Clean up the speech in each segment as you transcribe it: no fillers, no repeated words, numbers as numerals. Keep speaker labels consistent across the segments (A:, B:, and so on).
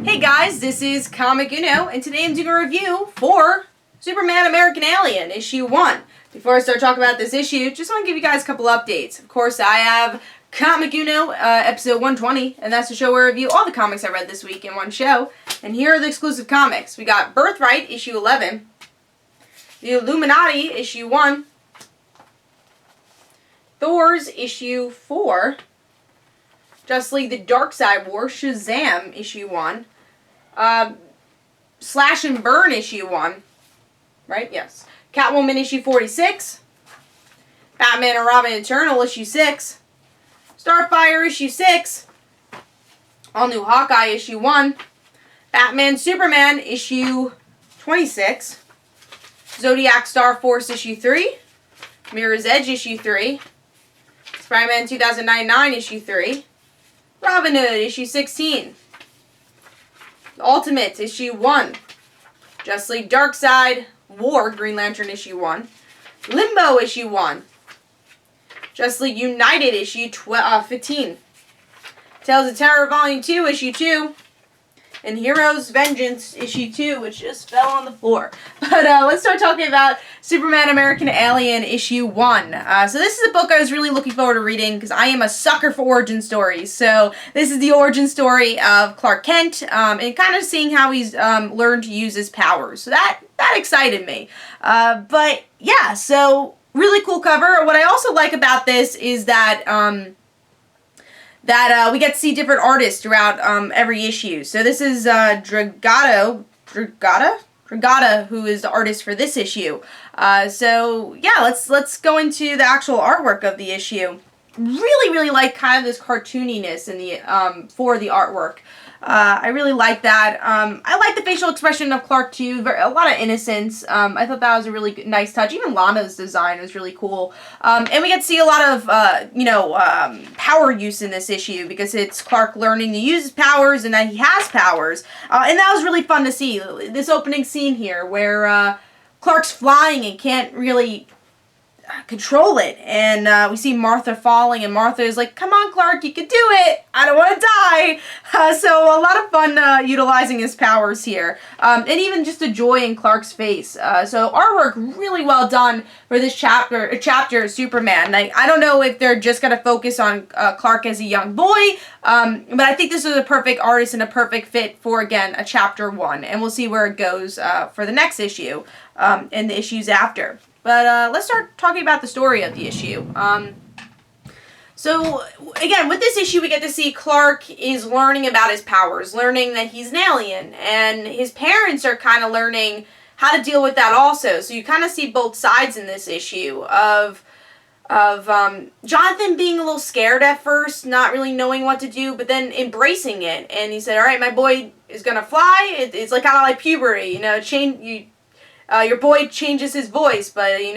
A: Hey guys, this is Comic Uno, and today I'm doing a review for Superman American Alien, issue 1. Before I start talking about this issue, just want to give you guys a couple updates. Of course, I have Comic Uno, episode 120, and that's the show where I review all the comics I read this week in one show. And here are the exclusive comics. We got Birthright, issue 11, The Illuminati, issue 1, Thor's, issue 4, Justice League The Darkseid War, Shazam, issue 1, Slash and Burn, issue 1, right? Yes. Catwoman, issue 46, Batman and Robin Eternal, issue 6, Starfire, issue 6, All New Hawkeye, issue 1, Batman Superman, issue 26, Zodiac Star Force, issue 3, Mirror's Edge, issue 3, Spider-Man 2099, issue 3, Robin Hood, issue 16, Ultimate, issue 1, Justice League Darkseid War, Green Lantern, issue 1, Limbo, issue 1, Justice League United, issue 15, Tales of Terror, volume 2, issue 2, and Heroes Vengeance, issue 2, which just fell on the floor. But let's start talking about Superman American Alien, issue 1. So this is a book I was really looking forward to reading because I am a sucker for origin stories. So this is the origin story of Clark Kent, and kind of seeing how he's learned to use his powers. So that excited me. But yeah, so really cool cover. What I also like about this is that we get to see different artists throughout every issue. So this is Dragata, who is the artist for this issue. So yeah, let's go into the actual artwork of the issue. Really like kind of this cartooniness in the for the artwork. I really like that. I like the facial expression of Clark too. A lot of innocence. I thought that was a really nice touch. Even Lana's design was really cool. And we get to see a lot of, power use in this issue because it's Clark learning to use his powers and that he has powers. And that was really fun to see. This opening scene here where Clark's flying and can't really control it, and we see Martha falling, and Martha is like, come on Clark, you can do it, I don't want to die. So a lot of fun utilizing his powers here, and even just the joy in Clark's face. So artwork really well done for this chapter of Superman. I don't know if they're just going to focus on Clark as a young boy, but I think this is a perfect artist and a perfect fit for, again, a chapter 1, and we'll see where it goes for the next issue and the issues after. But let's start talking about the story of the issue. So, again, with this issue, we get to see Clark is learning about his powers, learning that he's an alien, and his parents are kind of learning how to deal with that also. So you kind of see both sides in this issue of Jonathan being a little scared at first, not really knowing what to do, but then embracing it. And he said, all right, my boy is going to fly. It's like kind of like puberty, your boy changes his voice, but you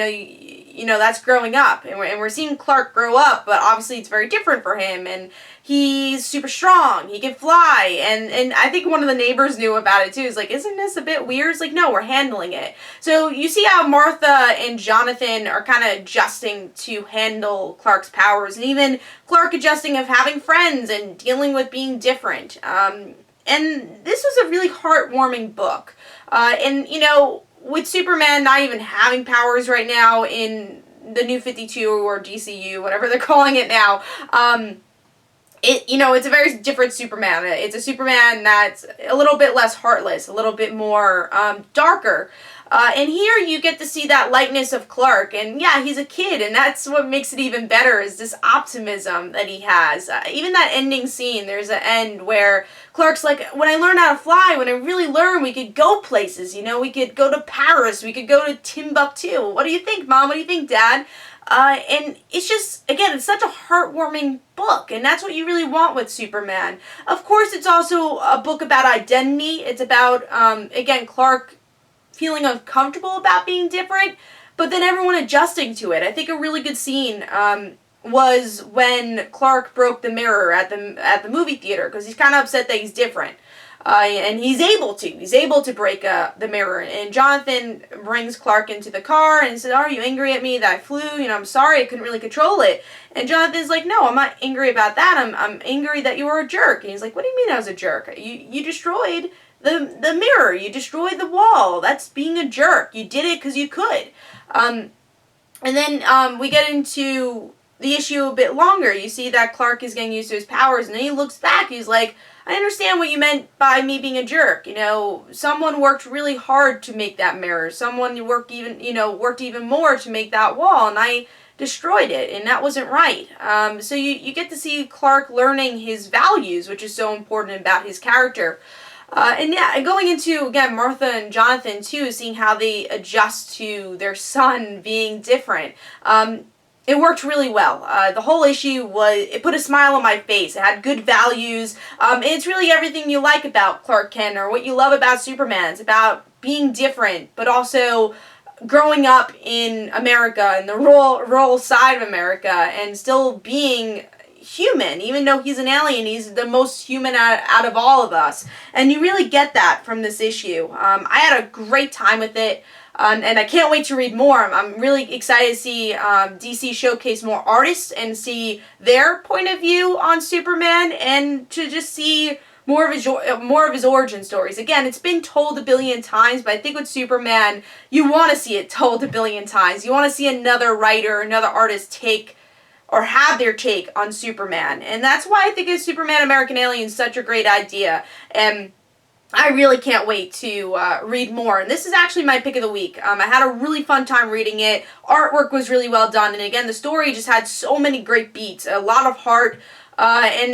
A: know that's growing up, and we're seeing Clark grow up, but obviously it's very different for him, and he's super strong, he can fly, and I think one of the neighbors knew about it too. He's like, isn't this a bit weird? It's like, no, we're handling it. So you see how Martha and Jonathan are kind of adjusting to handle Clark's powers, and even Clark adjusting of having friends and dealing with being different. And this was a really heartwarming book, and with Superman not even having powers right now in the New 52 or DCU, whatever they're calling it now, it's a very different Superman. It's a Superman that's a little bit less heartless, a little bit more darker. And here you get to see that lightness of Clark, and yeah, he's a kid, and that's what makes it even better, is this optimism that he has. Even that ending scene, there's an end where Clark's like, when I learned how to fly, when I really learned, we could go places, we could go to Paris, we could go to Timbuktu. What do you think, Mom? What do you think, Dad? And it's just, again, it's such a heartwarming book, and that's what you really want with Superman. Of course, it's also a book about identity. It's about, again, Clark feeling uncomfortable about being different, but then everyone adjusting to it. I think a really good scene was when Clark broke the mirror at the movie theater, because he's kind of upset that he's different. and he's able to. He's able to break the mirror. And Jonathan brings Clark into the car and says, "Are you angry at me that I flew? You know, I'm sorry, I couldn't really control it." And Jonathan's like, "No, I'm not angry about that. I'm angry that you were a jerk." And he's like, "What do you mean I was a jerk? You destroyed the mirror. You destroyed the wall. That's being a jerk. You did it because you could." And then we get into the issue a bit longer. You see that Clark is getting used to his powers, and then he looks back. He's like, "I understand what you meant by me being a jerk. You know, someone worked really hard to make that mirror. Someone worked even more to make that wall, and I destroyed it, and that wasn't right." So you get to see Clark learning his values, which is so important about his character. And yeah, going into, again, Martha and Jonathan, too, seeing how they adjust to their son being different. It worked really well. The whole issue it put a smile on my face. It had good values. It's really everything you like about Clark Kent, or what you love about Superman. It's about being different, but also growing up in America, and the rural side of America, and still being human. Even though he's an alien, he's the most human out of all of us. And you really get that from this issue. I had a great time with it. And I can't wait to read more. I'm really excited to see DC showcase more artists and see their point of view on Superman, and to just see more of his origin stories. Again, it's been told a billion times, but I think with Superman, you want to see it told a billion times. You want to see another writer, another artist take or have their take on Superman. And that's why I think a Superman American Alien is such a great idea. And I really can't wait to read more. And this is actually my pick of the week. I had a really fun time reading it. Artwork was really well done. And again, the story just had so many great beats, a lot of heart. And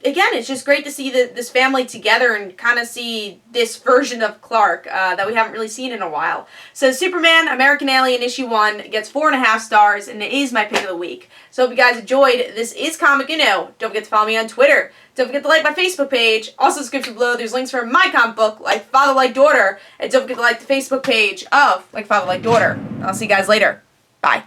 A: again, it's just great to see this family together and kind of see this version of Clark that we haven't really seen in a while. So Superman American Alien issue 1 gets 4.5 stars, and it is my pick of the week. So hope you guys enjoyed. This is Comic Uno. Don't forget to follow me on Twitter. Don't forget to like my Facebook page. Also, description below, there's links for my comic book, Like Father, Like Daughter. And don't forget to like the Facebook page of Like Father, Like Daughter. I'll see you guys later. Bye.